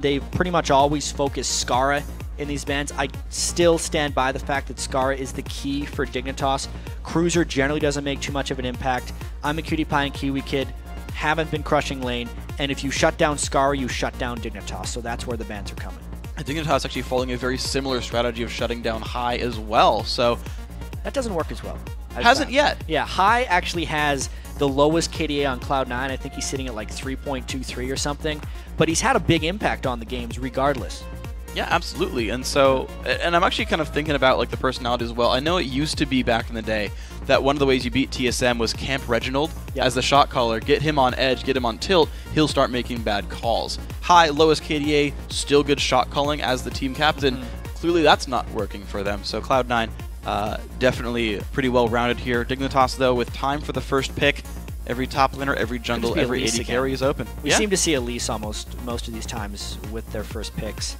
they've pretty much always focused Skara in these bans. I still stand by the fact that Skara is the key for Dignitas. Cruiser generally doesn't make too much of an impact. I'm a Cutie Pie and Kiwi Kid, haven't been crushing lane, and if you shut down Skara, you shut down Dignitas, so that's where the bans are coming. Dignitas actually following a very similar strategy of shutting down High as well, so... That doesn't work as well. Hasn't yet. Yeah, High actually has the lowest KDA on Cloud9. I think he's sitting at like 3.23 or something, but he's had a big impact on the games regardless. Yeah, absolutely. And so, and I'm actually kind of thinking about like the personality as well. I know it used to be back in the day that one of the ways you beat TSM was camp Reginald as the shot caller, get him on edge, get him on tilt, he'll start making bad calls. High, lowest KDA, still good shot calling as the team captain. Clearly that's not working for them. So Cloud9 definitely pretty well rounded here. Dignitas though with time for the first pick. Every top laner, every jungle, every AD carry is open. We seem to see Elise almost most of these times with their first picks.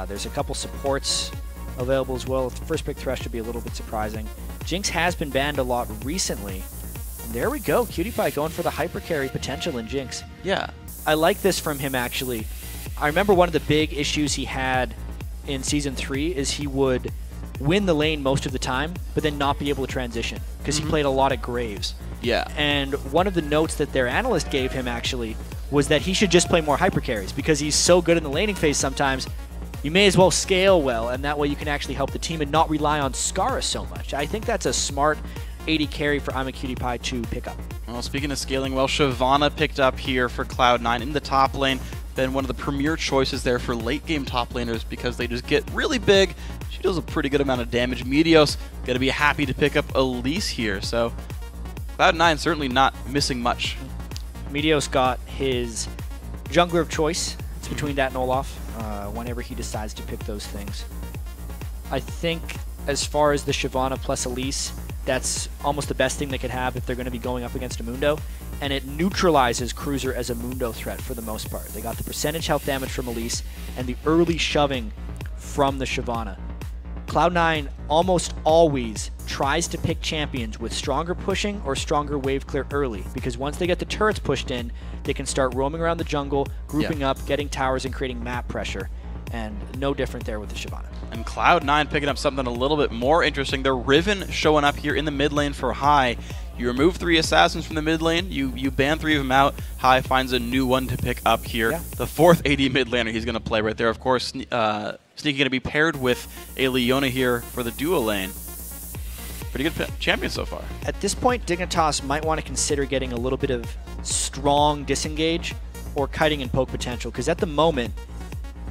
There's a couple supports available as well. The first pick Thresh should be a little bit surprising. Jinx has been banned a lot recently. And there we go. Cutie Pie going for the hyper carry potential in Jinx. Yeah. I like this from him, actually. I remember one of the big issues he had in Season 3 is he would win the lane most of the time, but then not be able to transition because he played a lot of Graves. Yeah. And one of the notes that their analyst gave him, actually, was that he should just play more hyper carries because he's so good in the laning phase sometimes. You may as well scale well, and that way you can actually help the team and not rely on Skara so much. I think that's a smart AD carry for I'm a Cutie Pie to pick up. Well, speaking of scaling well, Shyvana picked up here for Cloud9 in the top lane. Been one of the premier choices there for late game top laners because they just get really big. She does a pretty good amount of damage. Meteos going to be happy to pick up Elise here. So Cloud9 certainly not missing much. Meteos got his jungler of choice. It's between that and Olaf. Whenever he decides to pick those things. I think as far as the Shyvana plus Elise, that's almost the best thing they could have if they're going to be going up against a Mundo, and it neutralizes Cruiser as a Mundo threat for the most part. They got the percentage health damage from Elise and the early shoving from the Shyvana. Cloud9 almost always tries to pick champions with stronger pushing or stronger wave clear early, because once they get the turrets pushed in, they can start roaming around the jungle, grouping up, getting towers, and creating map pressure. And no different there with the Shyvana. And Cloud9 picking up something a little bit more interesting. They're Riven showing up here in the mid lane for High. You remove 3 assassins from the mid lane, you ban 3 of them out. High finds a new one to pick up here. Yeah. The 4th AD mid laner he's going to play right there. Of course, Sneaky going to be paired with a Leona here for the duo lane. Pretty good champion so far. At this point, Dignitas might want to consider getting a little bit of strong disengage or kiting and poke potential, because at the moment,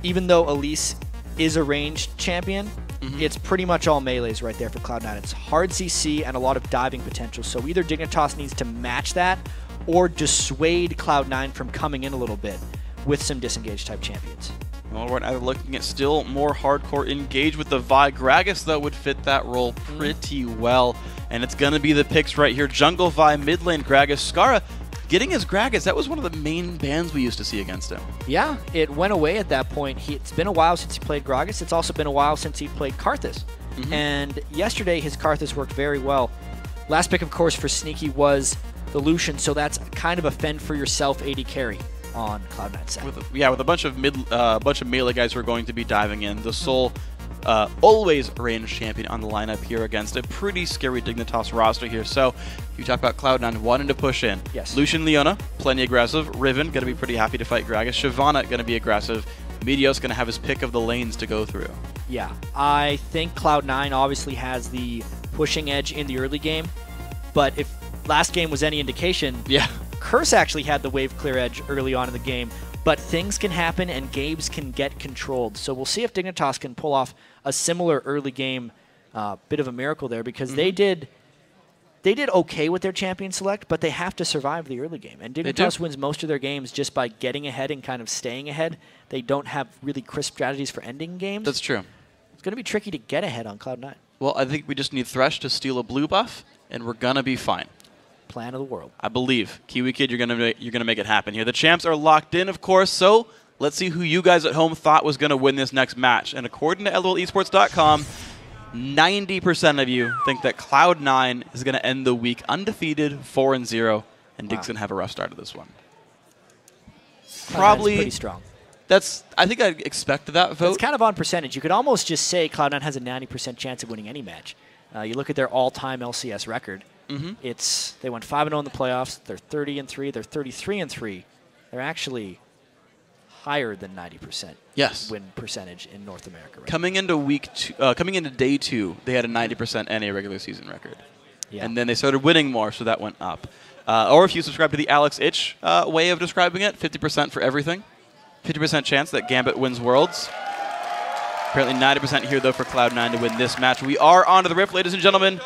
even though Elise is a ranged champion, it's pretty much all melees right there for Cloud9. It's hard CC and a lot of diving potential, so either Dignitas needs to match that or dissuade Cloud9 from coming in a little bit with some disengage type champions. Well, we're now looking at still more hardcore engage with the Vi. Gragas, though, would fit that role pretty well, and it's going to be the picks right here. Jungle Vi, mid lane Gragas, Skara. Getting his Gragas, that was one of the main bans we used to see against him. Yeah, it went away at that point. It's been a while since he played Gragas. It's also been a while since he played Karthus. And yesterday, his Karthus worked very well. Last pick, of course, for Sneaky was the Lucian, so that's kind of a fend-for-yourself AD carry on Cloud9 side. With a bunch of melee guys who are going to be diving in. The Soul, always a ranged champion on the lineup here against a pretty scary Dignitas roster here. So you talk about Cloud9 wanting to push in. Yes. Lucian, Leona, plenty aggressive. Riven, going to be pretty happy to fight Gragas. Shyvana, going to be aggressive. Meteos going to have his pick of the lanes to go through. Yeah, I think Cloud9 obviously has the pushing edge in the early game, but if last game was any indication, Curse actually had the wave clear edge early on in the game, but things can happen and games can get controlled. So we'll see if Dignitas can pull off a similar early game bit of a miracle there, because they did okay with their champion select, but they have to survive the early game. And Dignitas wins most of their games just by getting ahead and kind of staying ahead. They don't have really crisp strategies for ending games. That's true. It's going to be tricky to get ahead on Cloud9. Well, I think we just need Thresh to steal a blue buff, and we're going to be fine. Plan of the world. I believe. Kiwi Kid, you're gonna make it happen here. The champs are locked in, of course, so let's see who you guys at home thought was going to win this next match. And according to LOLesports.com, 90% of you think that Cloud9 is going to end the week undefeated, 4-0, and Dig's going to have a rough start to this one. Probably pretty strong. I think I expected that vote. It's kind of on percentage. You could almost just say Cloud9 has a 90% chance of winning any match. You look at their all-time LCS record. They went 5-0 in the playoffs. They're 30-3. They're 33-3. They're actually higher than 90% win percentage in North America. Right? Coming into day 2, they had a 90% NA regular season record. Yeah. And then they started winning more, so that went up. Or if you subscribe to the Alex Itch way of describing it, 50% for everything. 50% chance that Gambit wins Worlds. Apparently 90% here, though, for Cloud9 to win this match. We are on to the Rift, ladies and gentlemen.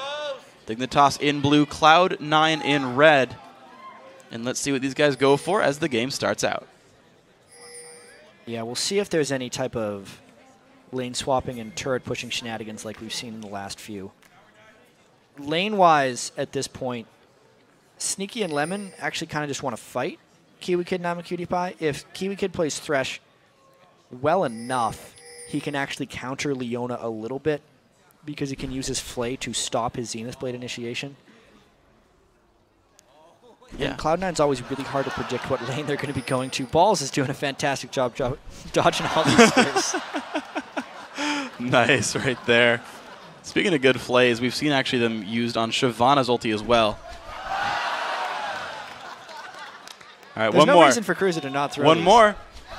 Dignitas in blue, Cloud9 in red. And let's see what these guys go for as the game starts out. Yeah, we'll see if there's any type of lane swapping and turret pushing shenanigans like we've seen in the last few. Lane-wise, at this point, Sneaky and Lemon actually kind of just want to fight Kiwi Kid and Cutie If Kiwi Kid plays Thresh well enough, he can actually counter Leona a little bit because he can use his Flay to stop his Zenith Blade initiation. Yeah. And Cloud9's always really hard to predict what lane they're going to be going to. Balls is doing a fantastic job dodging all these stairs. Nice right there. Speaking of good Flays, we've seen actually them used on Shyvana's ulti as well. All right, There's one more. There's no reason for Cruiser to not throw One these. more.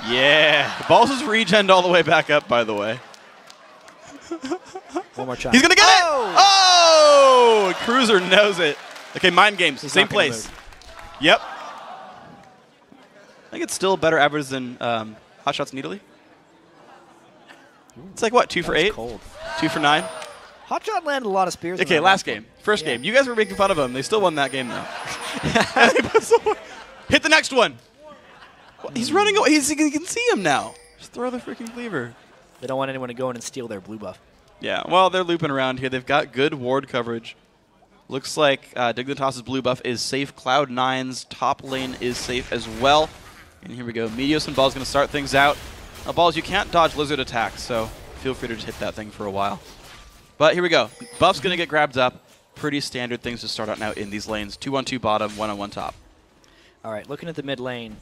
Yeah. Balls is regened all the way back up, by the way. One more shot. He's going to get it! Oh! Cruiser knows it. Okay, mind games. Same place. Yep. I think it's still a better average than Hot Shots in Italy. It's like, what, 2 for 8? Cold. 2 for 9? Hot Shot landed a lot of spears. Okay, last game. First game. You guys were making fun of him. They still won that game, though. Hit the next one. Well, he's running away. You can see him now. Just throw the freaking cleaver. They don't want anyone to go in and steal their blue buff. Yeah, well, they're looping around here. They've got good ward coverage. Looks like Dignitas' blue buff is safe. Cloud9's top lane is safe as well. And here we go. Meteos and Ball's going to start things out. Now, Balls, you can't dodge Lizard attacks, so feel free to just hit that thing for a while. But here we go. Buff's going to get grabbed up. Pretty standard things to start out now in these lanes. 2-on-2 bottom, 1-on-1 top. All right, looking at the mid lane.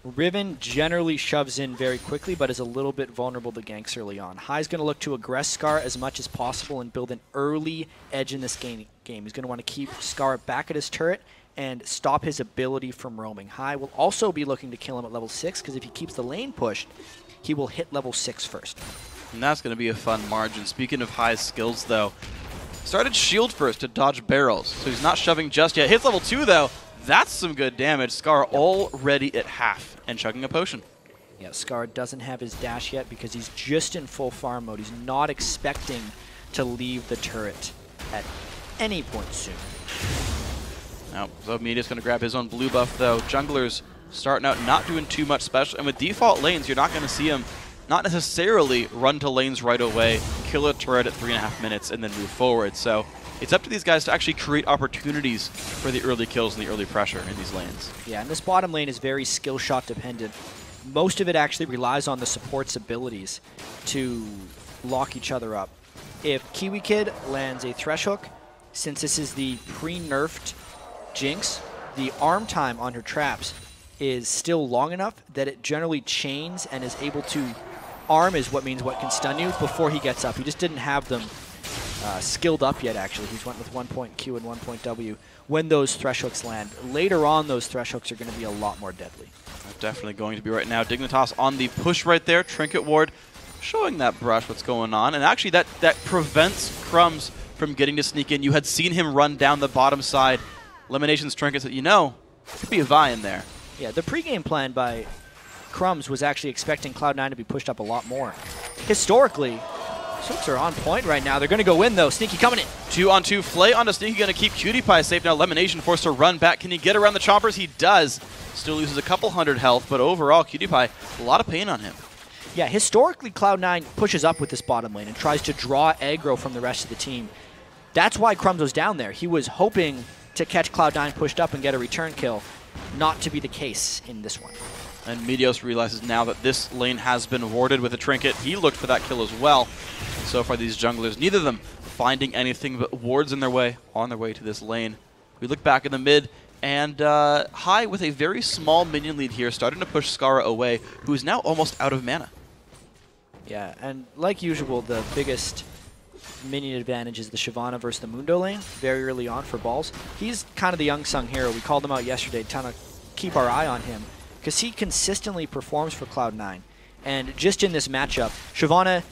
Riven generally shoves in very quickly, but is a little bit vulnerable to ganks early on. High's going to look to aggress Scar as much as possible and build an early edge in this game. He's going to want to keep Scar back at his turret and stop his ability from roaming. High will also be looking to kill him at level 6, because if he keeps the lane pushed, he will hit level 6 first. And that's going to be a fun margin. Speaking of High's skills, though, started shield first to dodge barrels, so he's not shoving just yet. Hits level 2, though. That's some good damage. Scar already at half and chugging a potion. Yeah, Scar doesn't have his dash yet because he's just in full farm mode. He's not expecting to leave the turret at any point soon. Now, Meteos going to grab his own blue buff, though. Junglers starting out not doing too much special. And with default lanes, you're not going to see him not necessarily run to lanes right away, kill a turret at 3.5 minutes, and then move forward. So it's up to these guys to actually create opportunities for the early kills and the early pressure in these lanes. Yeah, and this bottom lane is very skill shot dependent. Most of it actually relies on the support's abilities to lock each other up. If Kiwi Kid lands a Thresh Hook, since this is the pre-nerfed Jinx, the arm time on her traps is still long enough that it generally chains and is able to arm is what can stun you before he gets up. He just didn't have them skilled up yet, actually. He's went with 1 point Q and 1 point W when those Thresh Hooks land. Later on, those Thresh Hooks are going to be a lot more deadly. They're definitely going to be right now. Dignitas on the push right there. Trinket Ward showing that brush what's going on. And actually, that prevents Crumbs from getting to sneak in. You had seen him run down the bottom side. Eliminations Trinket said, you know, could be a Vi in there. Yeah, the pregame plan by Crumbs was actually expecting Cloud9 to be pushed up a lot more. Historically, Sooks are on point right now. They're going to go in, though. Sneaky coming in. 2-on-2 Flay onto Sneaky, going to keep Cutie Pie safe. Now Elimination forced to run back. Can he get around the choppers? He does. Still loses a couple hundred health, but overall, Cutie Pie, a lot of pain on him. Yeah, historically, Cloud9 pushes up with this bottom lane and tries to draw aggro from the rest of the team. That's why Crumbs was down there. He was hoping to catch Cloud9 pushed up and get a return kill. Not to be the case in this one. And Meteos realizes now that this lane has been warded with a Trinket. He looked for that kill as well. And so far, these junglers, neither of them finding anything but wards in their way, on their way to this lane. We look back in the mid. And Hai with a very small minion lead here, starting to push Scarra away, who is now almost out of mana. Yeah, and like usual, the biggest minion advantage is the Shyvana versus the Mundo lane very early on for Balls. He's kind of the unsung hero. We called him out yesterday, trying to keep our eye on him because he consistently performs for Cloud9. And just in this matchup, Shyvana,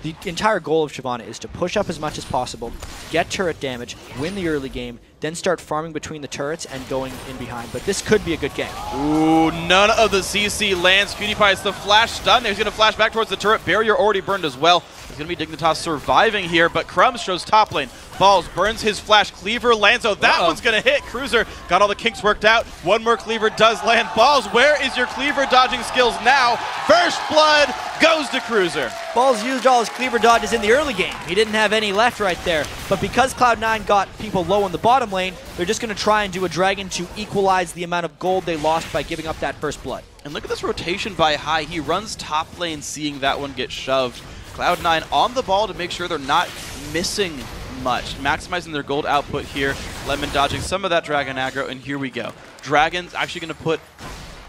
the entire goal of Shyvana is to push up as much as possible, get turret damage, win the early game, then start farming between the turrets and going in behind. But this could be a good game. Ooh, none of the CC lands. PewDiePie, it's the flash stun. He's going to flash back towards the turret. Barrier already burned as well. It's going to be Dignitas surviving here, but Crumbs shows top lane. Balls burns his flash. Cleaver lands. Oh, that one's going to hit. Cruiser got all the kinks worked out. One more Cleaver does land. Balls, where is your Cleaver dodging skills now? First blood goes to Cruiser. Balls used all his Cleaver dodges in the early game. He didn't have any left right there. But because Cloud9 got people low in the bottom lane, they're just going to try and do a dragon to equalize the amount of gold they lost by giving up that first blood. And look at this rotation by Hai. He runs top lane, seeing that one get shoved. Cloud9 on the ball to make sure they're not missing much, maximizing their gold output here. Lemon dodging some of that dragon aggro, and here we go. Dragon's actually going to put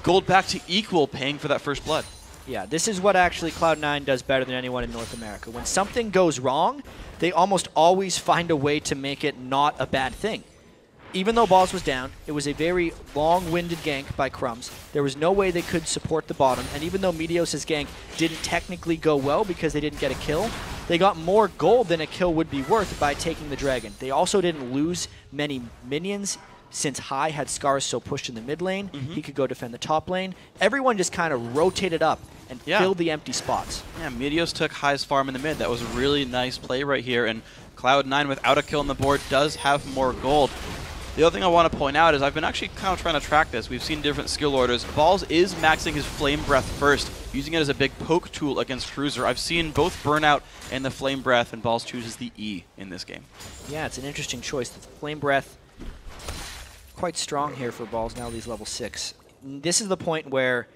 gold back to equal, paying for that first blood. Yeah, this is what actually Cloud9 does better than anyone in North America. When something goes wrong, they almost always find a way to make it not a bad thing. Even though Balls was down, it was a very long-winded gank by Crumbs. There was no way they could support the bottom, and even though Meteos' gank didn't technically go well because they didn't get a kill, they got more gold than a kill would be worth by taking the dragon. They also didn't lose many minions since Hai had Scarra so pushed in the mid lane. He could go defend the top lane. Everyone just kind of rotated up and filled the empty spots. Yeah, Meteos took Hai's farm in the mid. That was a really nice play right here, and Cloud9 without a kill on the board does have more gold. The other thing I want to point out is I've been actually kind of trying to track this. We've seen different skill orders. Balls is maxing his Flame Breath first, using it as a big poke tool against Cruiser. I've seen both Burnout and the Flame Breath, and Balls chooses the E in this game. Yeah, it's an interesting choice. The Flame Breath, quite strong here for Balls now that he's level 6. This is the point where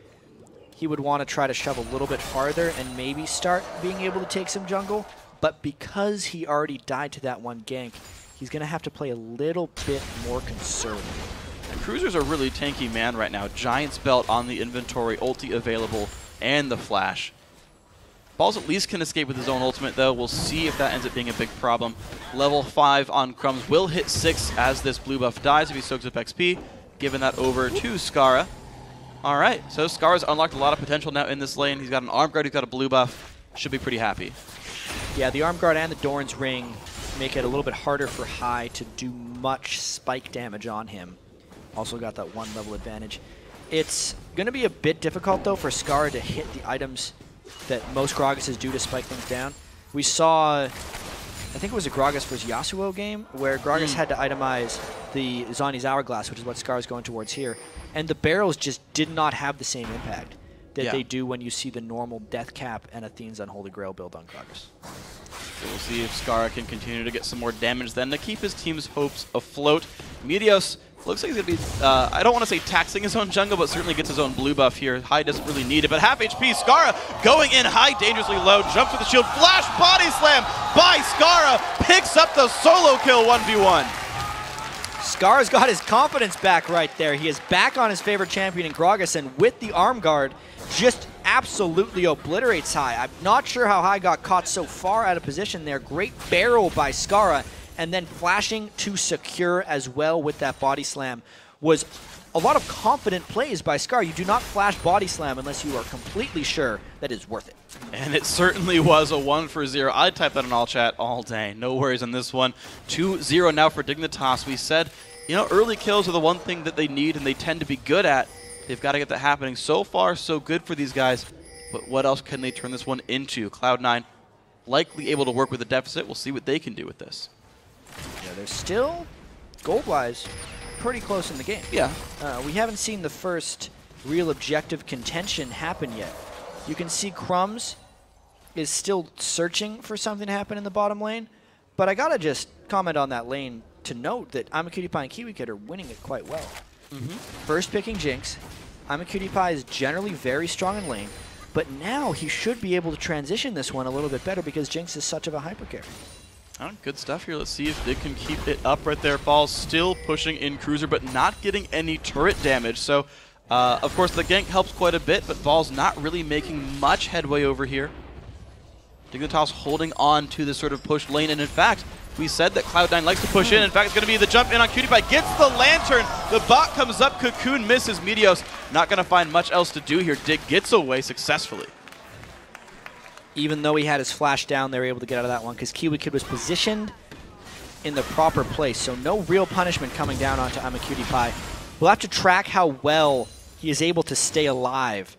he would want to try to shove a little bit farther and maybe start being able to take some jungle, but because he already died to that one gank, he's going to have to play a little bit more conservative. And Cruiser's a really tanky man right now. Giant's Belt on the inventory, ulti available, and the flash. Balls at least can escape with his own ultimate, though. We'll see if that ends up being a big problem. Level 5 on Crumbs will hit 6 as this blue buff dies if he soaks up XP, giving that over to Scarra. All right, so Scarra's unlocked a lot of potential now in this lane. He's got an arm guard, he's got a blue buff. Should be pretty happy. Yeah, the arm guard and the Doran's ring make it a little bit harder for Hai to do much spike damage on him. Also got that 1 level advantage. It's going to be a bit difficult, though, for Scarra to hit the items that most Gragas's do to spike things down. We saw, I think it was a Gragas versus Yasuo game, where Gragas had to itemize the Zani's Hourglass, which is what Scarra's going towards here, and the barrels just did not have the same impact that they do when you see the normal Death Cap and Athene's Unholy Grail build on Gragas. So we'll see if Scarra can continue to get some more damage then to keep his team's hopes afloat. Meteos looks like he's going to be, I don't want to say taxing his own jungle, but certainly gets his own blue buff here. Hai doesn't really need it, but half HP, Scarra going in high, dangerously low, jumps with the shield, flash body slam by Scarra, picks up the solo kill 1v1. Scarra's got his confidence back right there. He is back on his favorite champion in Gragas, and with the arm guard, just absolutely obliterates Hai. I'm not sure how Hai got caught so far out of position there. Great barrel by Scarra, and then flashing to secure as well with that body slam was a lot of confident plays by Scarra. You do not flash body slam unless you are completely sure that it's worth it. And it certainly was a 1-for-0. I'd type that in all chat all day. No worries on this one. 2-0 now for Dignitas. We said, you know, early kills are the one thing that they need and they tend to be good at. They've got to get that happening. So far, so good for these guys. But what else can they turn this one into? Cloud9 likely able to work with a deficit. We'll see what they can do with this. Yeah, they're still, gold-wise, pretty close in the game. Yeah. We haven't seen the first real objective contention happen yet. You can see Crumbs is still searching for something to happen in the bottom lane, but I gotta just comment on that lane to note that I'mACutiePie and KiwiKid are winning it quite well. First picking Jinx. I'mACutiePie is generally very strong in lane, but now he should be able to transition this one a little bit better because Jinx is such of a hyper carry. Oh, good stuff here. Let's see if Dig can keep it up right there. Ball's still pushing in Cruiser, but not getting any turret damage. So, of course, the gank helps quite a bit, but Ball's not really making much headway over here. Dignitas holding on to this sort of push lane, and in fact, we said that Cloud9 likes to push in. In fact, it's going to be the jump in on QtPie. Gets the Lantern. The bot comes up. Cocoon misses. Meteos not going to find much else to do here. Dig gets away successfully. Even though he had his flash down, they were able to get out of that one because Kiwi Kid was positioned in the proper place. So no real punishment coming down onto QtPie. We'll have to track how well he is able to stay alive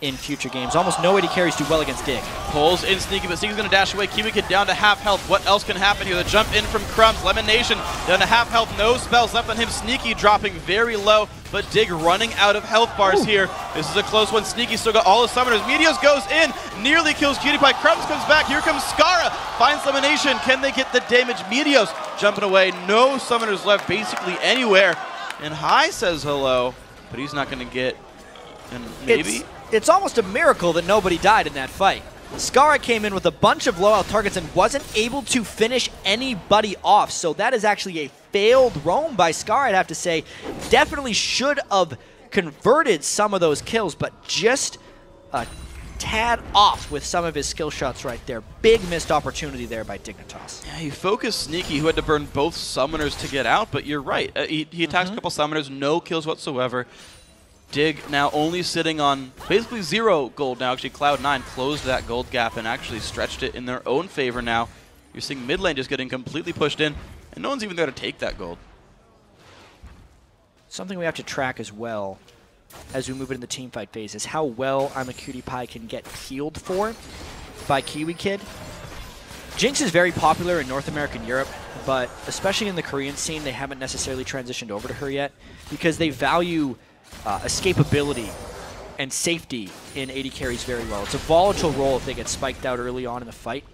in future games. Almost no AD carries do well against Dig. Pulls in Sneaky, but Sneaky's going to dash away. Kiwi Kid down to half health. What else can happen here? The jump in from Crumbs. Lemon Nation down to half health. No spells left on him. Sneaky dropping very low, but Dig running out of health bars here. This is a close one. Sneaky still got all his summoners. Meteos goes in, nearly kills QtPie. Crumbs comes back. Here comes Skara. Finds Lemon Nation. Can they get the damage? Meteos jumping away. No summoners left basically anywhere. And High says hello, but he's not going to get, and maybe... It's almost a miracle that nobody died in that fight. Skara came in with a bunch of low health targets and wasn't able to finish anybody off. So that is actually a failed roam by Skara, I'd have to say. Definitely should have converted some of those kills, but just a tad off with some of his skill shots right there. Big missed opportunity there by Dignitas. Yeah, he focused Sneaky, who had to burn both summoners to get out, but you're right. He attacks a couple summoners, no kills whatsoever. Dig now only sitting on basically 0 gold now. Actually, Cloud9 closed that gold gap and actually stretched it in their own favor now. You're seeing mid lane just getting completely pushed in, and no one's even there to take that gold. Something we have to track as well as we move into the teamfight phase is how well QtPie can get healed for by Kiwi Kid. Jinx is very popular in North America and Europe, but especially in the Korean scene, they haven't necessarily transitioned over to her yet because they value escapability and safety in AD carries very well. It's a volatile role if they get spiked out early on in the fight.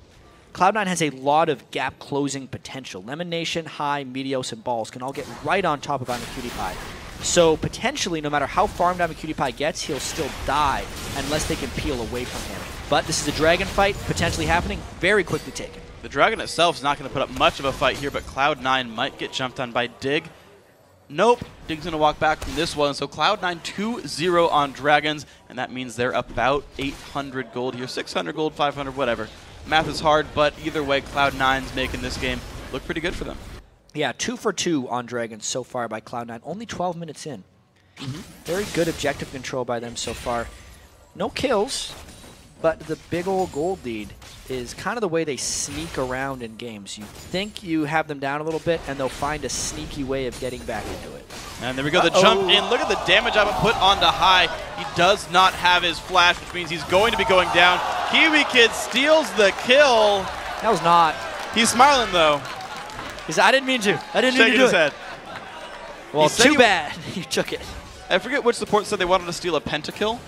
Cloud9 has a lot of gap closing potential. Lemon Nation, High, Meteos, and Balls can all get right on top of QtPie. So potentially, no matter how farmed QtPie gets, he'll still die unless they can peel away from him. But this is a dragon fight potentially happening, very quickly taken. The dragon itself is not going to put up much of a fight here, but Cloud9 might get jumped on by Dig. Nope, Dig's going to walk back from this one. So Cloud9 2-0 on Dragons, and that means they're about 800 gold here. 600 gold, 500, whatever. Math is hard, but either way, Cloud9's making this game look pretty good for them. Yeah, 2 for 2 on Dragons so far by Cloud9. Only 12 minutes in. Very good objective control by them so far. No kills, but the big old gold lead is kind of the way they sneak around in games. You think you have them down a little bit, and they'll find a sneaky way of getting back into it. And there we go, the jump in. Look at the damage I've put onto High. He does not have his flash, which means he's going to be going down. Kiwi Kid steals the kill. That was not. He's smiling, though. He's, I didn't mean to. I didn't mean to do his it. Head. Well, too bad. You took it. I forget which support said they wanted to steal a pentakill.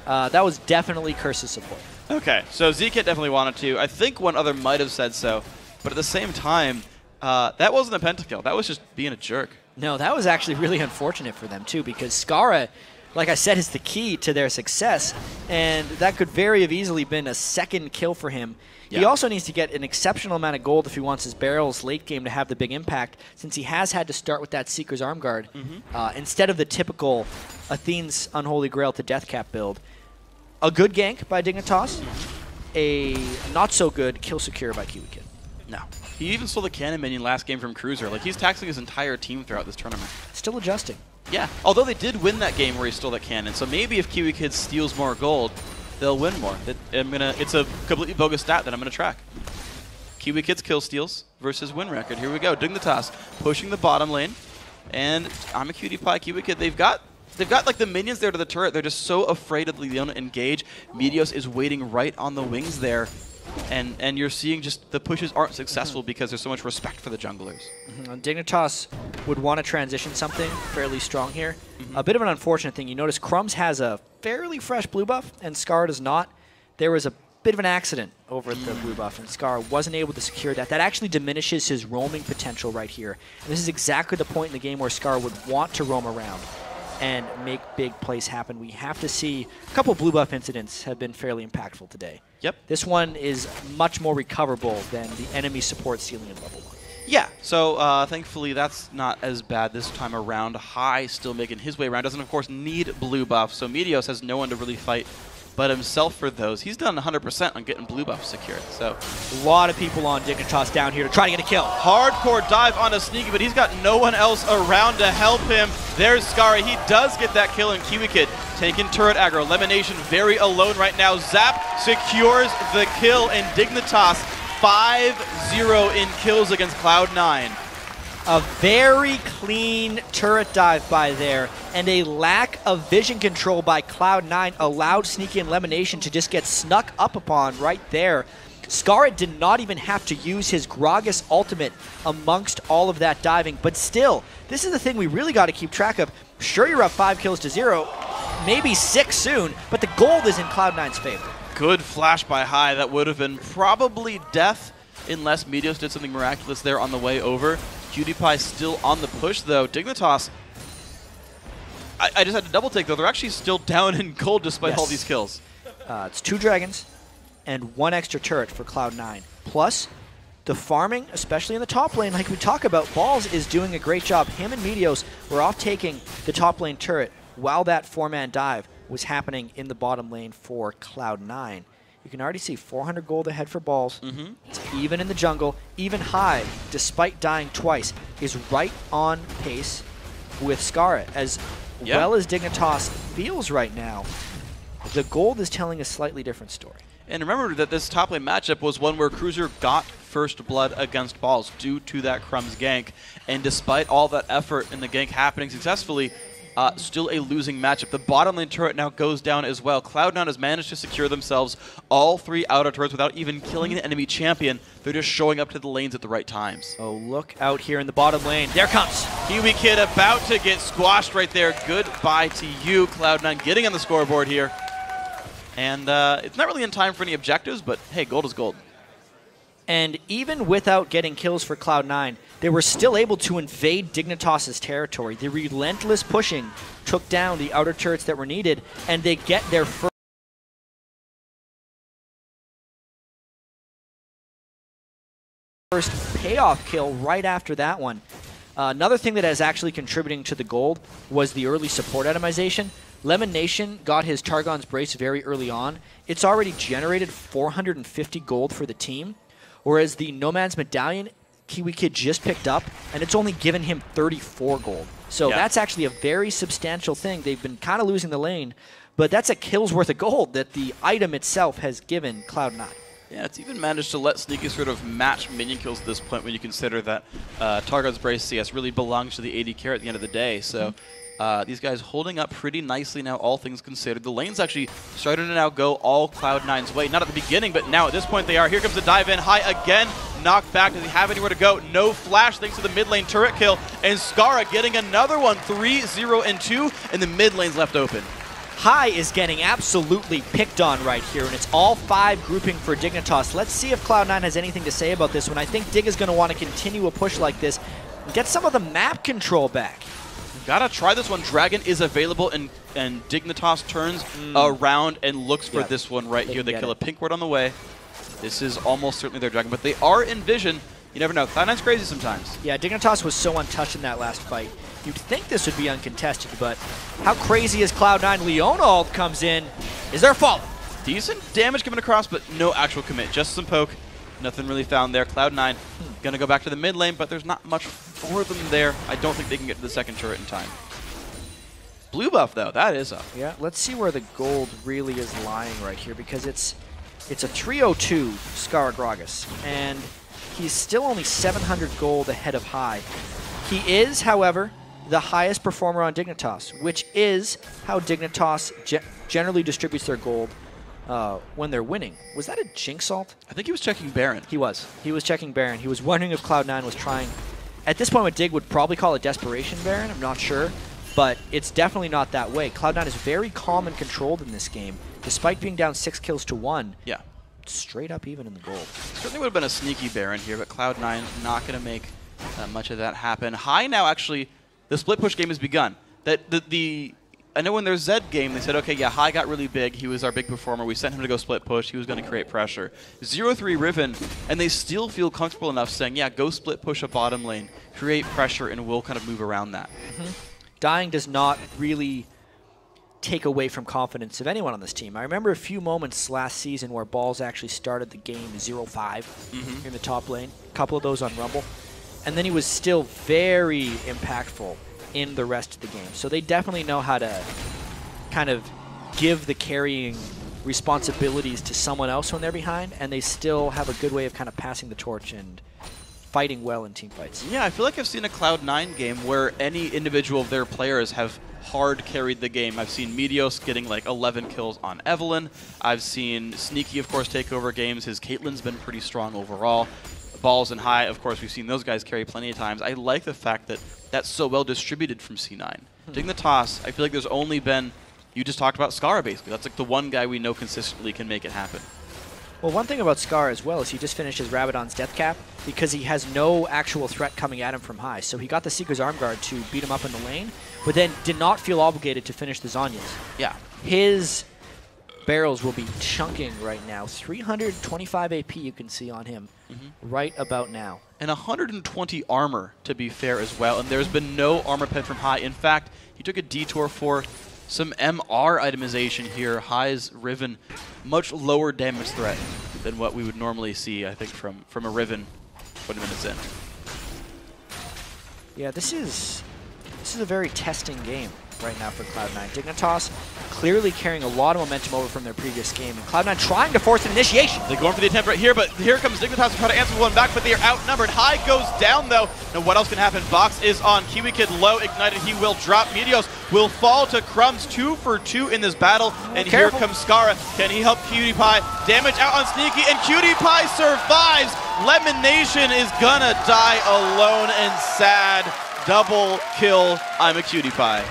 That was definitely Curse's support. Okay, so ZKit definitely wanted to. I think one other might have said so. But at the same time, that wasn't a pentakill. That was just being a jerk. No, that was actually really unfortunate for them, too, because Skara, like I said, is the key to their success. And that could very have easily been a second kill for him. Yeah. He also needs to get an exceptional amount of gold if he wants his barrels late game to have the big impact, since he has had to start with that Seeker's Arm Guard instead of the typical Athene's Unholy Grail to Deathcap build. A good gank by Dignitas, a not-so-good kill secure by Kiwi Kid. No. He even stole the cannon minion last game from Cruiser. Like, he's taxing his entire team throughout this tournament. Still adjusting. Yeah, although they did win that game where he stole that cannon, so maybe if Kiwi Kid steals more gold, they'll win more. It's a completely bogus stat that I'm going to track. Kiwi Kid's kill steals versus win record. Here we go. Dignitas pushing the bottom lane. And QtPie, Kiwi Kid, they've got like the minions there to the turret. They're just so afraid of the Leon engage. Meteos is waiting right on the wings there. And you're seeing just the pushes aren't successful because there's so much respect for the junglers. Dignitas would want to transition something fairly strong here. A bit of an unfortunate thing. You notice Crumbs has a fairly fresh blue buff and Scar does not. There was a bit of an accident over at the blue buff and Scar wasn't able to secure that. That actually diminishes his roaming potential right here. And this is exactly the point in the game where Scar would want to roam around. and make big plays happen. We have to see a couple blue buff incidents have been fairly impactful today. Yep. This one is much more recoverable than the enemy support ceiling in level 1. Yeah, so thankfully that's not as bad this time around. High still making his way around. Doesn't, of course, need blue buff, so Meteos has no one to really fight but himself for those. He's done 100% on getting blue buff secured. So a lot of people on Dignitas down here to try to get a kill. Hardcore dive on a Sneaky, but he's got no one else around to help him. There's Skara. He does get that kill, and Kiwi Kid taking turret aggro. Elimination very alone right now. Zap secures the kill, and Dignitas 5-0 in kills against Cloud9. A very clean turret dive by there, and a lack of vision control by Cloud9 allowed Sneaky and Elimination to just get snuck up upon right there. Skara did not even have to use his Gragas ultimate amongst all of that diving, but still, this is the thing we really got to keep track of. Sure, you're up 5 kills to 0, maybe 6 soon, but the gold is in Cloud9's favor. Good flash by High. That would have been probably death unless Meteos did something miraculous there on the way over. PewDiePie still on the push, though. Dignitas, I just had to double take, though. They're actually still down in gold despite all these kills. It's 2 dragons and 1 extra turret for Cloud9. Plus, the farming, especially in the top lane, like we talk about, Balls is doing a great job. Him and Meteos were off taking the top lane turret while that 4-man dive was happening in the bottom lane for Cloud9. You can already see 400 gold ahead for Balls. It's even in the jungle. Even High, despite dying twice, is right on pace with Skara. As well as Dignitas feels right now, the gold is telling a slightly different story. And remember that this top lane matchup was one where Cruiser got first blood against Balls due to that Crumbs gank. And despite all that effort in the gank happening successfully, still a losing matchup. The bottom lane turret now goes down as well. Cloud9 has managed to secure themselves all 3 outer turrets without even killing an enemy champion. They're just showing up to the lanes at the right times. Oh, look out here in the bottom lane. There comes Kiwi Kid about to get squashed right there. Goodbye to you, Cloud9 getting on the scoreboard here. And it's not really in time for any objectives, but hey, gold is gold. And even without getting kills for Cloud9, they were still able to invade Dignitas' territory. The relentless pushing took down the outer turrets that were needed, and they get their first payoff kill right after that one. Another thing that is actually contributing to the gold was the early support itemization. Lemon Nation got his Targon's Brace very early on. It's already generated 450 gold for the team, whereas the Nomad's Medallion, Kiwi Kid just picked up, and it's only given him 34 gold. So that's actually a very substantial thing. They've been kind of losing the lane, but that's a kill's worth of gold that the item itself has given Cloud9. Yeah, it's even managed to let Sneaky sort of match minion kills at this point when you consider that Targon's Brace CS really belongs to the AD carry at the end of the day. So these guys holding up pretty nicely now, all things considered. The lane's actually starting to now go all Cloud9's way. Not at the beginning, but now at this point they are. Here comes the dive in. High again, knocked back. Does he have anywhere to go? No flash thanks to the mid lane turret kill. And Skara getting another one, 3-0 and 2, and the mid lane's left open. High is getting absolutely picked on right here, and it's all 5 grouping for Dignitas. Let's see if Cloud9 has anything to say about this one. I think Dig is going to want to continue a push like this and get some of the map control back. Gotta try this one. Dragon is available, and Dignitas turns around and looks for this one right here. They kill a pink ward on the way. This is almost certainly their dragon, but they are in vision. You never know. Cloud9's crazy sometimes. Yeah, Dignitas was so untouched in that last fight. You'd think this would be uncontested, but how crazy is Cloud9? Leona ult comes in. Is there a follow? Decent damage coming across, but no actual commit. Just some poke. Nothing really found there. Cloud9 going to go back to the mid lane, but there's not much for them there. I don't think they can get to the second turret in time. Blue buff, though. That is up. Yeah, let's see where the gold really is lying right here, because it's a 302 Skara Gragas, and he's still only 700 gold ahead of High. He is, however, the highest performer on Dignitas, which is how Dignitas generally distributes their gold when they're winning. Was that a Jinx ult? I think he was checking Baron. He was. He was checking Baron. He was wondering if Cloud9 was trying. At this point, what Dig would probably call a desperation Baron. I'm not sure. But it's definitely not that way. Cloud9 is very calm and controlled in this game, despite being down 6 kills to 1. Yeah. Straight up even in the gold. Certainly would have been a sneaky Baron here, but Cloud9 not going to make much of that happen. High now actually, the split push game has begun. that I know in their Zed game, they said, okay, yeah, High got really big. He was our big performer. We sent him to go split push. He was going to create pressure. 0-3 Riven, and they still feel comfortable enough saying, yeah, go split push a bottom lane, create pressure, and we'll kind of move around that. Dying does not really take away from confidence of anyone on this team. I remember a few moments last season where Balls actually started the game 0-5 in the top lane. A couple of those on Rumble. And then he was still very impactful in the rest of the game. So they definitely know how to kind of give the carrying responsibilities to someone else when they're behind, and they still have a good way of kind of passing the torch and fighting well in team fights. Yeah, I feel like I've seen a Cloud9 game where any individual of their players have hard carried the game. I've seen Meteos getting like 11 kills on Evelynn. I've seen Sneaky, of course, take over games. His Caitlyn's been pretty strong overall. Balls and High, of course, we've seen those guys carry plenty of times. I like the fact that that's so well distributed from C9. Dignitas, I feel like there's only been, you just talked about Scar basically. That's like the one guy we know consistently can make it happen. Well, one thing about Scar as well is he just finished his Rabadon's death cap because he has no actual threat coming at him from High. So he got the Seeker's Arm Guard to beat him up in the lane, but then did not feel obligated to finish the Zhonya's. Yeah. His barrels will be chunking right now. 325 AP you can see on him right about now. And 120 armor, to be fair, as well. And there's been no armor pen from High. In fact, he took a detour for some MR itemization here. High's Riven, much lower damage threat than what we would normally see, I think, from a Riven 20 minutes in. Yeah, this is a very testing game right now for Cloud9. Dignitas clearly carrying a lot of momentum over from their previous game, and Cloud9 trying to force an initiation. They're going for the attempt right here, but here comes Dignitas to try to answer one back, but they are outnumbered. High goes down, though. Now, what else can happen? Box is on. Kiwi Kid low, ignited. He will drop. Meteos will fall to Crumbs, 2 for 2 in this battle, and careful. Here comes Skara. Can he help Cutie Pie? Damage out on Sneaky, and Cutie Pie survives. Lemon Nation is gonna die alone and sad. Double kill. I'm a Cutie Pie.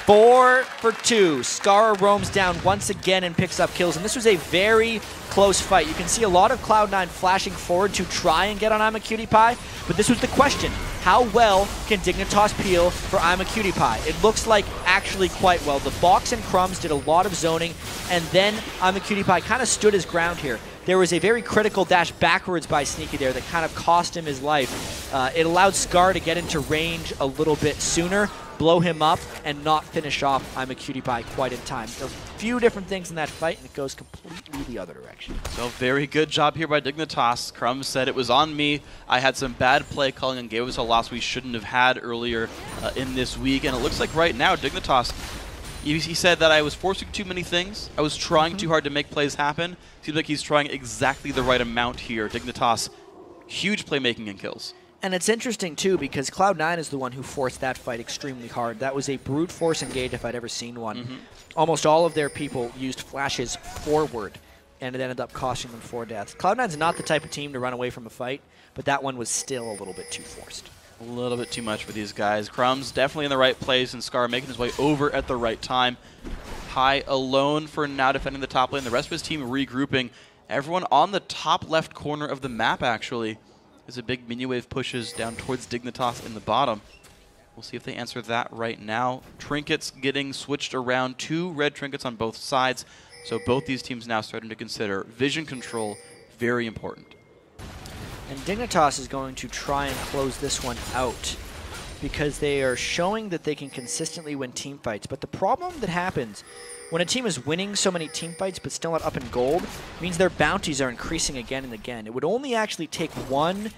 4 for 2. Skara roams down once again and picks up kills, and this was a very close fight. You can see a lot of Cloud9 flashing forward to try and get on I'm a Cutie Pie, but this was the question. How well can Dignitas peel for I'm a Cutie Pie? It looks like actually quite well. The Box and Crumbs did a lot of zoning, and then I'm a Cutie Pie kind of stood his ground here. There was a very critical dash backwards by Sneaky there that kind of cost him his life. It allowed Scar to get into range a little bit sooner, blow him up, and not finish off I'm a Cutie Pie quite in time. A few different things in that fight, and it goes completely the other direction. So very good job here by Dignitas. Crumbs said it was on me. I had some bad play calling and gave us a loss we shouldn't have had earlier in this week, and it looks like right now Dignitas, he said that I was forcing too many things. I was trying too hard to make plays happen. Seems like he's trying exactly the right amount here. Dignitas, huge playmaking and kills. And it's interesting, too, because Cloud9 is the one who forced that fight extremely hard. That was a brute force engage if I'd ever seen one. Almost all of their people used flashes forward, and it ended up costing them 4 deaths. Cloud9's not the type of team to run away from a fight, but that one was still a little bit too forced. A little bit too much for these guys. Crumbs definitely in the right place, and Scar making his way over at the right time. High alone for now defending the top lane. The rest of his team regrouping. Everyone on the top left corner of the map, actually. As a big minion wave pushes down towards Dignitas in the bottom. We'll see if they answer that right now. Trinkets getting switched around. 2 red trinkets on both sides. So both these teams now starting to consider vision control very important. And Dignitas is going to try and close this one out because they are showing that they can consistently win team fights. But the problem that happens when a team is winning so many team fights but still not up in gold means their bounties are increasing again and again. It would only actually take one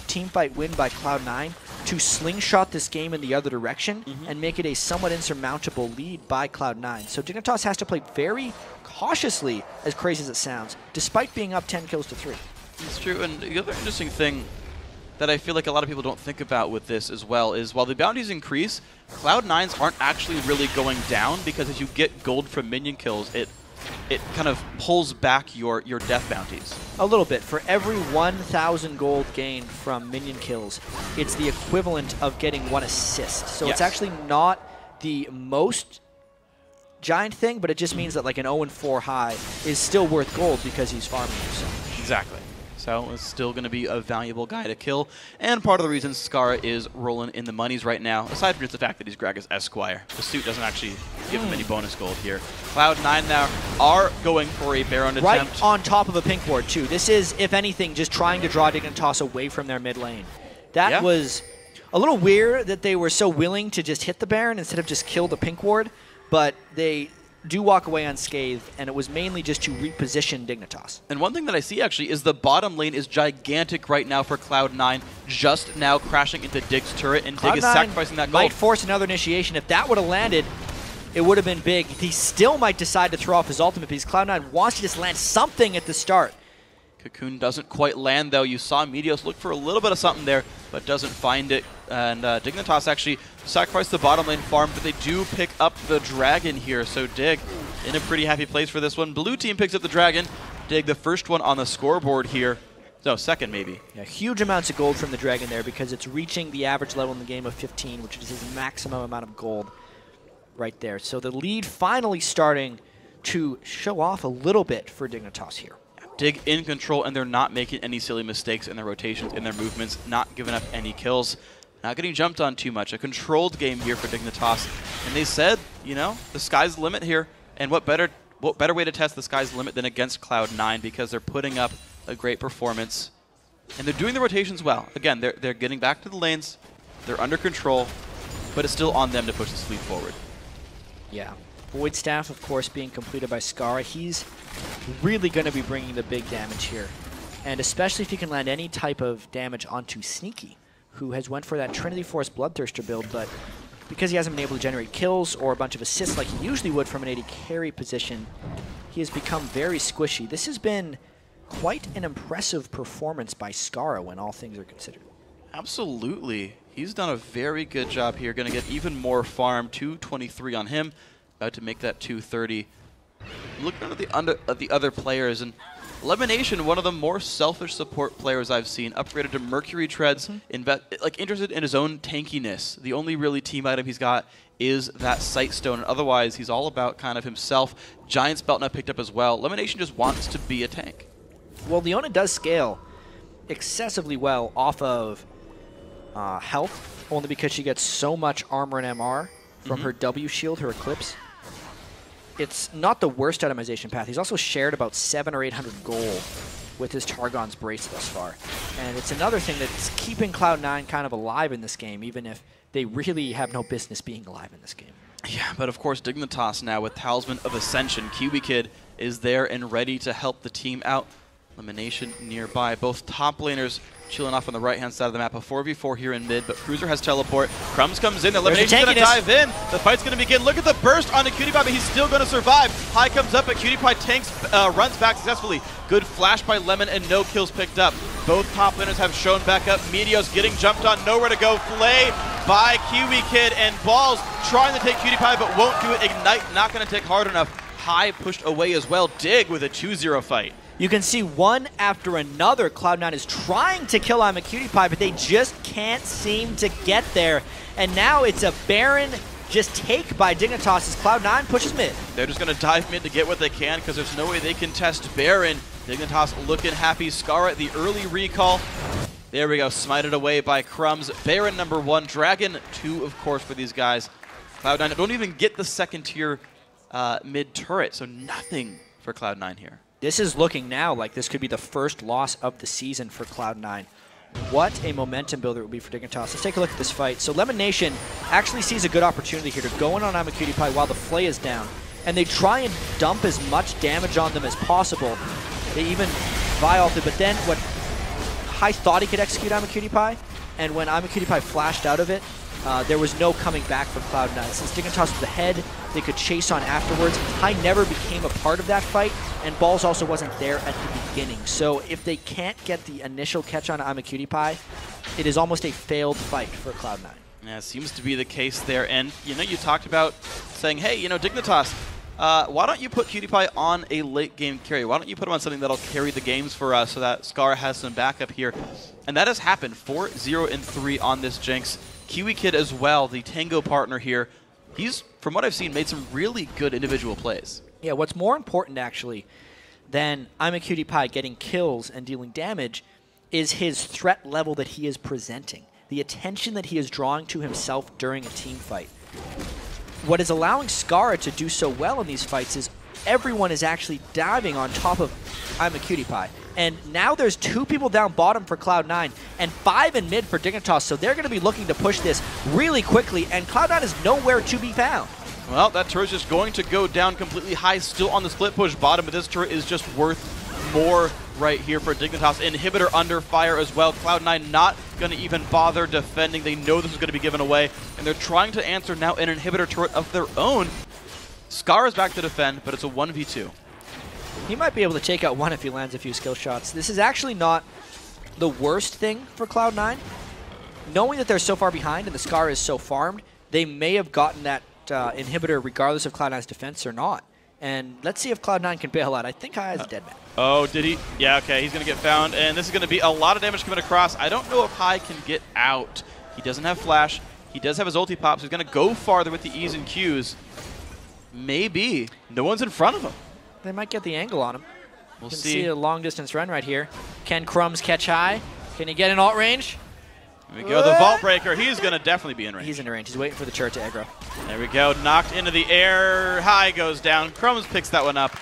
team fight win by Cloud9 to slingshot this game in the other direction and make it a somewhat insurmountable lead by Cloud9. So Dignitas has to play very cautiously, as crazy as it sounds, despite being up 10 kills to 3. It's true, and the other interesting thing that I feel like a lot of people don't think about with this as well is while the bounties increase, Cloud9s aren't actually really going down, because as you get gold from minion kills, it kind of pulls back your death bounties. A little bit. For every 1,000 gold gained from minion kills, it's the equivalent of getting 1 assist. So It's actually not the most giant thing, but it just means that like an 0-4 High is still worth gold because he's farming you so much. Exactly. So it's still going to be a valuable guy to kill. And part of the reason Scar is rolling in the monies right now, aside from just the fact that he's Gragas Esquire, the suit doesn't actually give him any bonus gold here. Cloud9 now are going for a Baron right attempt. On top of a pink ward, too. This is, if anything, just trying to draw Dignitas away from their mid lane. That was a little weird that they were so willing to just hit the Baron instead of just kill the pink ward, but they do walk away unscathed, and it was mainly just to reposition Dignitas. And one thing that I see actually is the bottom lane is gigantic right now for Cloud9, just now crashing into Dig's turret, and Dig is sacrificing that gold. Might force another initiation. If that would have landed, it would have been big. He still might decide to throw off his ultimate because Cloud9 wants to just land something at the start. Cocoon doesn't quite land, though. You saw Meteos look for a little bit of something there, but doesn't find it. And Dignitas actually sacrificed the bottom lane farm, but they do pick up the dragon here. So Dig in a pretty happy place for this one. Blue team picks up the dragon. Dig the first one on the scoreboard here. No, second maybe. Yeah, huge amounts of gold from the dragon there because it's reaching the average level in the game of 15, which is his maximum amount of gold right there. So the lead finally starting to show off a little bit for Dignitas here. Dig in control, and they're not making any silly mistakes in their rotations, in their movements, not giving up any kills, not getting jumped on too much. A controlled game here for Dignitas. And they said, you know, the sky's the limit here. And what better way to test the sky's limit than against Cloud9, because they're putting up a great performance. And they're doing the rotations well. Again, they're getting back to the lanes. They're under control, but it's still on them to push this lead forward. Yeah. Void Staff, of course, being completed by Scar. He's really going to be bringing the big damage here. And especially if he can land any type of damage onto Sneaky, who has went for that Trinity Force Bloodthirster build, but because he hasn't been able to generate kills or a bunch of assists like he usually would from an AD carry position, he has become very squishy. This has been quite an impressive performance by Scar when all things are considered. Absolutely. He's done a very good job here. Going to get even more farm. 223 on him. About to make that 230. Looking at the other players, and Lemonation, one of the more selfish support players I've seen, upgraded to Mercury Treads, interested in his own tankiness. The only really team item he's got is that Sight Stone, and otherwise he's all about kind of himself. Giant's Belt now picked up as well. Lemonation just wants to be a tank. Well, Leona does scale excessively well off of health, only because she gets so much armor and MR from her W shield, her Eclipse. It's not the worst itemization path. He's also shared about 700 or 800 gold with his Targon's Brace thus far. And it's another thing that's keeping Cloud9 kind of alive in this game, even if they really have no business being alive in this game. Yeah, but of course Dignitas now with Talisman of Ascension. Kiwi Kid is there and ready to help the team out. Elimination nearby. Both top laners chilling off on the right-hand side of the map. A 4v4 here in mid, but Cruiser has teleport. Crumbs comes in. Elimination's going to dive in. The fight's going to begin. Look at the burst onto Cutie Pie, but he's still going to survive. High comes up, but Cutie Pie tanks, runs back successfully. Good flash by Lemon, and no kills picked up. Both top laners have shown back up. Meteos getting jumped on. Nowhere to go. Flay by Kiwi Kid, and Balls trying to take Cutie Pie, but won't do it. Ignite not going to take hard enough. High pushed away as well. Dig with a 2-0 fight. You can see one after another, Cloud9 is trying to kill I'm a Cutie Pie, but they just can't seem to get there. And now it's a Baron just take by Dignitas as Cloud9 pushes mid. They're just going to dive mid to get what they can because there's no way they can test Baron. Dignitas looking happy. Scar at the early recall. There we go, smited away by Crumbs. Baron #1, Dragon 2, of course, for these guys. Cloud9 don't even get the second tier mid turret, so nothing for Cloud9 here. This is looking now like this could be the first loss of the season for Cloud9. What a momentum builder it would be for Dignitas. Let's take a look at this fight. So Lemon Nation actually sees a good opportunity here to go in on I'm a Cutie Pie while the Flay is down. And they try and dump as much damage on them as possible. They even Vi-ulted, but then what High thought he could execute I'm a Cutie Pie, and when I'm a Cutie Pie flashed out of it, there was no coming back from Cloud9. Since Dignitas was ahead, they could chase on afterwards. High never became a part of that fight, and Balls also wasn't there at the beginning. So if they can't get the initial catch on I'm a Cutie Pie, it is almost a failed fight for Cloud9. Yeah, it seems to be the case there. And, you know, you talked about saying, hey, you know, Dignitas, why don't you put Cutie Pie on a late game carry? Why don't you put him on something that'll carry the games for us so that Scar has some backup here? And that has happened. 4-0-3 on this Jinx. Kiwi Kid as well, the Tango partner here. He's, from what I've seen, made some really good individual plays. Yeah, what's more important, actually, then I'm a Cutie Pie getting kills and dealing damage is his threat level that he is presenting, the attention that he is drawing to himself during a team fight. What is allowing Scarra to do so well in these fights is everyone is actually diving on top of I'm a Cutie Pie. And now there's 2 people down bottom for Cloud9 and 5 in mid for Dignitas, so they're going to be looking to push this really quickly, and Cloud9 is nowhere to be found. Well, that turret's just going to go down completely high, still on the split push bottom, but this turret is just worth more right here for Dignitas. Inhibitor under fire as well. Cloud9 not going to even bother defending. They know this is going to be given away, and they're trying to answer now an inhibitor turret of their own. Scar is back to defend, but it's a 1v2. He might be able to take out one if he lands a few skill shots. This is actually not the worst thing for Cloud9. Knowing that they're so far behind and the Scar is so farmed, they may have gotten that inhibitor regardless of Cloud9's defense or not. And let's see if Cloud9 can bail out. I think Hai is a dead man. Oh, did he? Yeah, okay, he's going to get found, and this is going to be a lot of damage coming across. I don't know if Hai can get out. He doesn't have flash. He does have his ulti pop, so he's going to go farther with the E's and Q's. Maybe. No one's in front of him. They might get the angle on him. We'll see a long-distance run right here. Can Crumbs catch Hai? Can he get an alt range? There we go, the Vault Breaker. He's going to definitely be in range. He's in range. He's waiting for the turret to aggro. There we go, knocked into the air. Hai goes down. Crumbs picks that one up.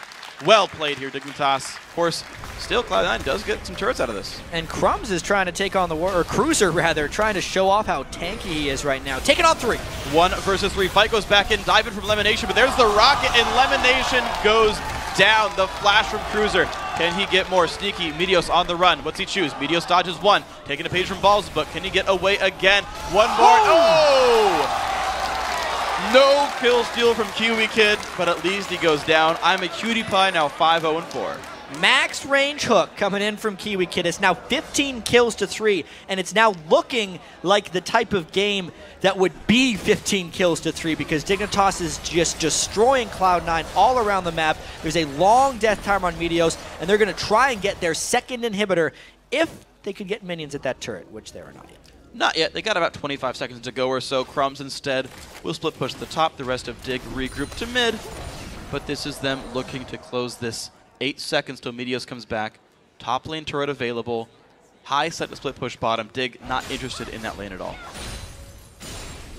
Well played here, Dignitas. Of course, still Cloud9 does get some turrets out of this. And Crumbs is trying to take on the or Cruiser rather, trying to show off how tanky he is right now. Taking on 3. 1 versus 3. Fight goes back in, diving from Lemonation, but there's the rocket, and Lemonation goes down. The flash from Cruiser. Can he get more? Sneaky. Meteos on the run. What's he choose? Meteos dodges 1. Taking a page from Balls, but can he get away again? 1 more. Oh! No kill steal from Kiwi Kid, but at least he goes down. I'm a Cutie Pie, now 5-0-4. Max range hook coming in from Kiwi Kid. It's now 15 kills to 3, and it's now looking like the type of game that would be 15 kills to 3 because Dignitas is just destroying Cloud9 all around the map. There's a long death time on Meteos, and they're going to try and get their second inhibitor if they could get minions at that turret, which they are not yet. Not yet. They got about 25 seconds to go or so. Crumbs instead will split push to the top. The rest of Dig regroup to mid. But this is them looking to close this. 8 seconds till Meteos comes back. Top lane turret available. Hai set to split push bottom. Dig not interested in that lane at all.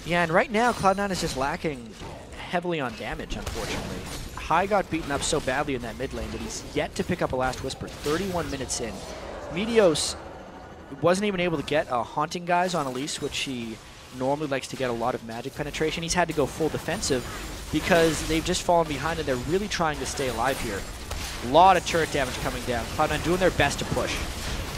Yeah, and right now Cloud9 is just lacking heavily on damage, unfortunately. Hai got beaten up so badly in that mid lane that he's yet to pick up a last whisper. 31 minutes in. Meteos wasn't even able to get Haunting Guys on Elise, which he normally likes to get a lot of magic penetration. He's had to go full defensive because they've just fallen behind and they're really trying to stay alive here. A lot of turret damage coming down. Cloud9 doing their best to push.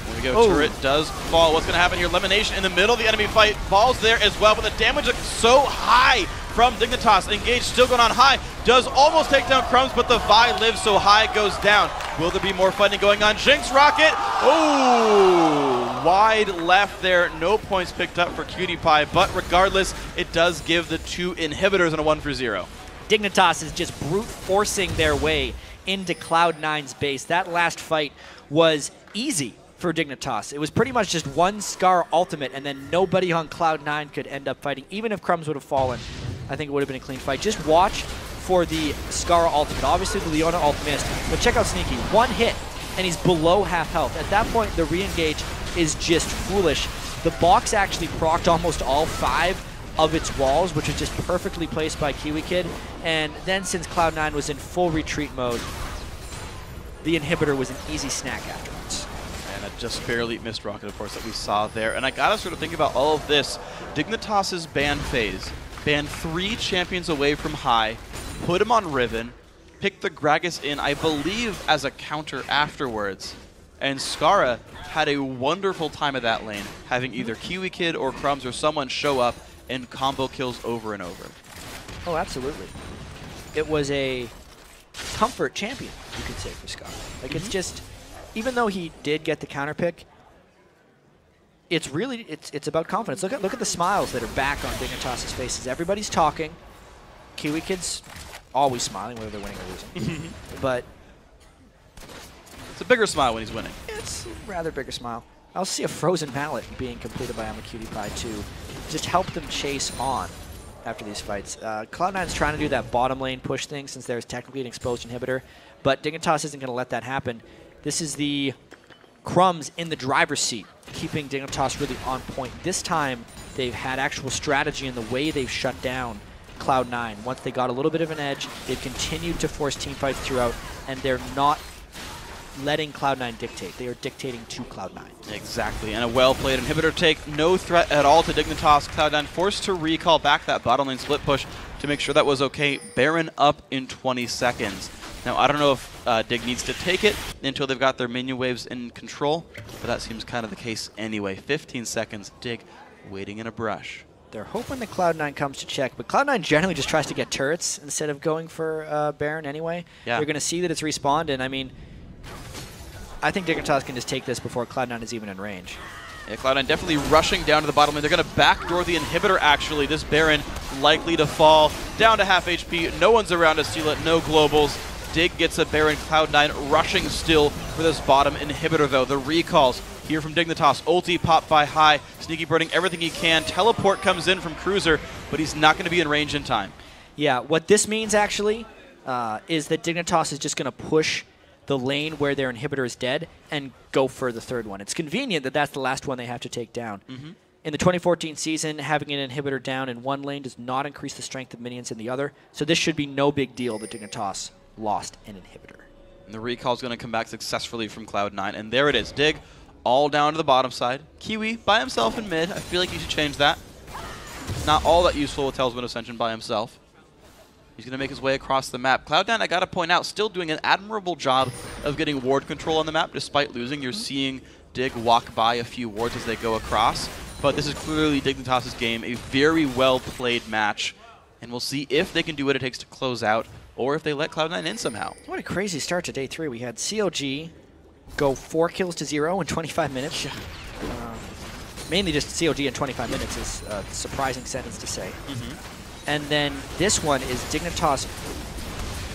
There we go, turret does fall. What's going to happen here? Lemonation in the middle of the enemy fight. Ball's there as well, but the damage looks so high from Dignitas. Engage still going on high. Does almost take down Crumbs, but the Vi lives, so Hai goes down. Will there be more fighting going on? Jinx Rocket. Oh, wide left there. No points picked up for Cutie Pie, but regardless, it does give the 2 inhibitors on a 1-for-0. Dignitas is just brute forcing their way into Cloud9's base. That last fight was easy for Dignitas. It was pretty much just 1 Scar ultimate, and then nobody on Cloud9 could end up fighting. Even if Crumbs would have fallen, I think it would have been a clean fight. Just watch for the Scar ultimate. Obviously, the Leona ult missed, but check out Sneaky. 1 hit, and he's below half health. At that point, the re-engage is just foolish. The box actually procced almost all 5 of its walls, which was just perfectly placed by Kiwi Kid. And then since Cloud9 was in full retreat mode, the inhibitor was an easy snack afterwards. And a just barely missed rocket, of course, that we saw there. And I gotta sort of think about all of this. Dignitas's ban phase. Ban 3 champions away from Hai, put him on Riven, pick the Gragas in, I believe, as a counter afterwards. And Scarra had a wonderful time at that lane, having either Kiwi Kid or Crumbs or someone show up and combo kills over and over. Oh, absolutely. It was a comfort champion, you could say, for Scarra. Like, it's just, even though he did get the counter pick, it's really, it's about confidence. Look at the smiles that are back on Dignitas' faces. Everybody's talking. Kiwi Kid's always smiling, whether they're winning or losing. But it's a bigger smile when he's winning. It's a rather bigger smile. I'll see a Frozen Mallet being completed by I'm a Cutie Pie to just help them chase on after these fights. Cloud9's trying to do that bottom lane push thing since there's technically an exposed inhibitor, but Dignitas isn't going to let that happen. This is the Crumbs in the driver's seat, keeping Dignitas really on point. This time, they've had actual strategy in the way they've shut down Cloud9. Once they got a little bit of an edge, they've continued to force teamfights throughout, and they're not letting Cloud9 dictate. They are dictating to Cloud9. Exactly, and a well-played inhibitor take. No threat at all to Dignitas. Cloud9 forced to recall back that bottom lane split push to make sure that was okay. Baron up in 20 seconds. Now, I don't know if Dig needs to take it until they've got their minion waves in control, but that seems kind of the case anyway. 15 seconds, Dig waiting in a brush. They're hoping that Cloud9 comes to check, but Cloud9 generally just tries to get turrets instead of going for Baron anyway. Yeah. They're going to see that it's respawned, and I mean, I think Dignitas can just take this before Cloud9 is even in range. Yeah, Cloud9 definitely rushing down to the bottom lane. They're going to backdoor the inhibitor, actually. This Baron likely to fall down to half HP. No one's around to steal it. No globals. Dig gets a Baron. Cloud9 rushing still for this bottom inhibitor, though. The recalls here from Dignitas. Ulti popped by High. Sneaky burning everything he can. Teleport comes in from Cruiser, but he's not going to be in range in time. Yeah, what this means, actually, is that Dignitas is just going to push the lane where their inhibitor is dead and go for the third one. It's convenient that that's the last one they have to take down. In the 2014 season, having an inhibitor down in one lane does not increase the strength of minions in the other, so this should be no big deal that Dignitas lost an inhibitor. And the recall is going to come back successfully from Cloud9, and there it is. Dig all down to the bottom side. Kiwi by himself in mid. I feel like you should change that. Not all that useful with Talisman Ascension by himself. He's going to make his way across the map. Cloud9, I got to point out, still doing an admirable job of getting ward control on the map despite losing. You're seeing Dig walk by a few wards as they go across. But this is clearly Dignitas' game, a very well-played match. And we'll see if they can do what it takes to close out or if they let Cloud9 in somehow. What a crazy start to day 3. We had CLG go 4 kills to 0 in 25 minutes. Mainly just CLG in 25 minutes is a surprising sentence to say. And then this one is Dignitas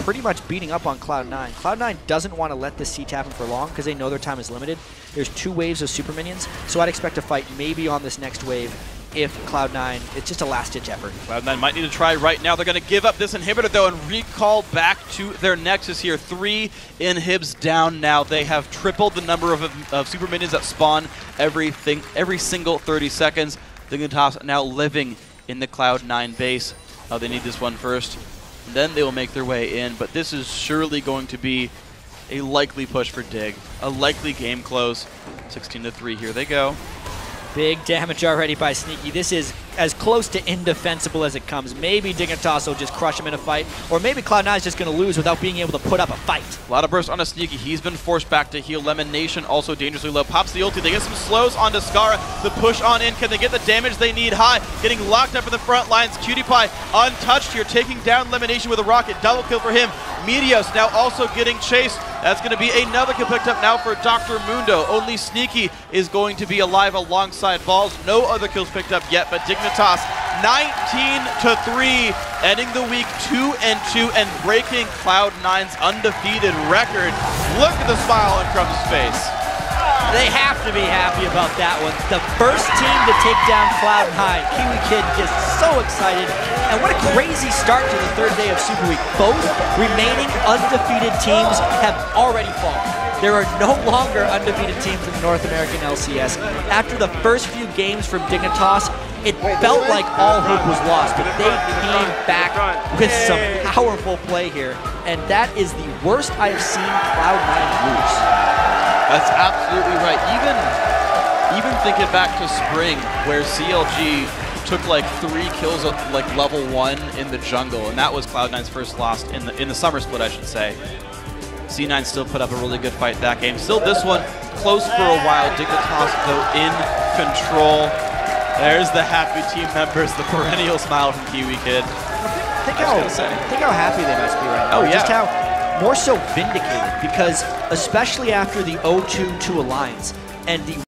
pretty much beating up on Cloud9. Cloud9 doesn't want to let this siege happen for long because they know their time is limited. There's 2 waves of super minions, so I'd expect a fight maybe on this next wave if Cloud9, it's just a last-ditch effort. Cloud9 might need to try right now. They're going to give up this inhibitor, though, and recall back to their Nexus here. 3 inhibs down now. They have tripled the number of super minions that spawn every single 30 seconds. Dignitas now living in the Cloud9 base. They need this one first, and then they will make their way in, but this is surely going to be a likely push for Dig. A likely game close. 16-3, here they go. Big damage already by Sneaky. This is as close to indefensible as it comes. Maybe Dignitas will just crush him in a fight, or maybe Cloud9 is just going to lose without being able to put up a fight. A lot of burst on a Sneaky. He's been forced back to heal. Lemon Nation also dangerously low. Pops the ulti. They get some slows onto Skara. The push on in. Can they get the damage they need? High getting locked up in the front lines. Cutie Pie untouched here, taking down Lemon Nation with a rocket. Double kill for him. Meteos now also getting chased. That's going to be another kill picked up now for Dr. Mundo. Only Sneaky is going to be alive alongside Balls. No other kills picked up yet, but Dignitas 19-3, ending the week 2-2 and breaking Cloud9's undefeated record. Look at the smile on Crumb's face. They have to be happy about that one. The first team to take down Cloud9. Kiwi Kid just so excited. And what a crazy start to the third day of Super Week. Both remaining undefeated teams have already fallen. There are no longer undefeated teams in the North American LCS. After the first few games from Dignitas, it felt like all hope was lost, but they came back with some powerful play here. And that is the worst I have seen Cloud9 lose. That's absolutely right. Even thinking back to spring, where CLG took like 3 kills at like level 1 in the jungle, and that was Cloud9's first loss in the summer split, I should say. C9 still put up a really good fight that game. Still this one close for a while. Dignitas though in control. There's the happy team members, the perennial smile from Kiwi Kid. Think how happy they must be right now. Oh yeah. Just how more so vindicated, because especially after the 0-2 Alliance and the